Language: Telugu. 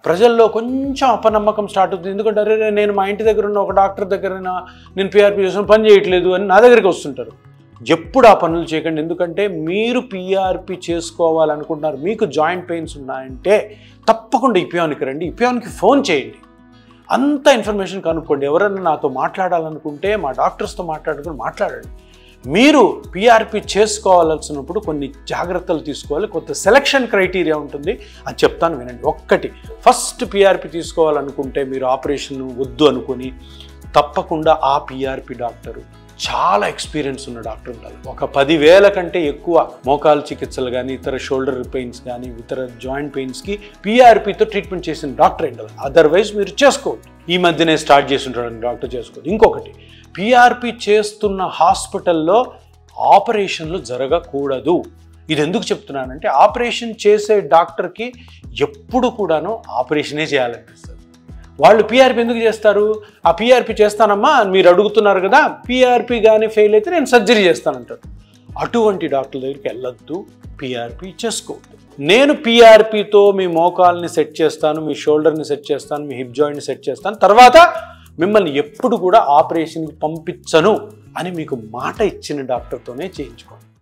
ప్రజల్లో కొంచెం అపనమ్మకం స్టార్ట్ అవుతుంది. ఎందుకంటే అరే నేను మా ఇంటి దగ్గర ఉన్న ఒక డాక్టర్ దగ్గర నేను పీఆర్పీ చేసిన పని చేయట్లేదు అని నా దగ్గరికి వస్తుంటారు. ఎప్పుడు ఆ పనులు చేయకండి. ఎందుకంటే మీరు పీఆర్పీ చేసుకోవాలనుకుంటున్నారు, మీకు జాయింట్ పెయిన్స్ ఉన్నాయంటే తప్పకుండా ఇపియాన్కి రండి, ఇపియాన్కి ఫోన్ చేయండి, అంత ఇన్ఫర్మేషన్ కనుక్కోండి. ఎవరైనా నాతో మాట్లాడాలనుకుంటే మా డాక్టర్స్తో మాట్లాడండి. మీరు పీఆర్పీ చేసుకోవాల్సినప్పుడు కొన్ని జాగ్రత్తలు తీసుకోవాలి, కొంత సెలక్షన్ క్రైటీరియా ఉంటుంది, అది చెప్తాను వినండి. ఒక్కటి, ఫస్ట్ పీఆర్పీ తీసుకోవాలనుకుంటే మీరు ఆపరేషన్ వద్దు అనుకొని తప్పకుండా ఆ పీఆర్పీ డాక్టరు చాలా ఎక్స్పీరియన్స్ ఉన్న డాక్టర్ ఉండాలి. ఒక 10,000 కంటే ఎక్కువ మోకాలు చికిత్సలు కానీ, ఇతర షోల్డర్ పెయిన్స్ కానీ, ఇతర జాయింట్ పెయిన్స్కి పీఆర్పీతో ట్రీట్మెంట్ చేసిన డాక్టర్ ఉండాలి. అదర్వైజ్ మీరు చేసుకోవద్దు. ఈ మధ్యనే స్టార్ట్ చేసి ఉంటాడు డాక్టర్, చేసుకోవద్దు. ఇంకొకటి, పీఆర్పీ చేస్తున్న హాస్పిటల్లో ఆపరేషన్లు జరగకూడదు. ఇది ఎందుకు చెప్తున్నానంటే ఆపరేషన్ చేసే డాక్టర్కి ఎప్పుడు కూడాను ఆపరేషనే చేయాలనిపిస్తుంది. వాళ్ళు పీఆర్పీ ఎందుకు చేస్తారు? ఆ పీఆర్పీ చేస్తానమ్మా మీరు అడుగుతున్నారు కదా, పీఆర్పీ కానీ ఫెయిల్ అయితే నేను సర్జరీ చేస్తానంటారు. అటువంటి డాక్టర్ దగ్గరికి వెళ్ళొద్దు, పీఆర్పీ చేసుకోవద్దు. నేను పీఆర్పీతో మీ మోకాల్ని సెట్ చేస్తాను, మీ షోల్డర్ని సెట్ చేస్తాను, మీ హిప్ జాయింట్ని సెట్ చేస్తాను, తర్వాత మిమ్మల్ని ఎప్పుడు కూడా ఆపరేషన్కి పంపించను అని మీకు మాట ఇచ్చిన డాక్టర్తోనే చేయించుకోండి.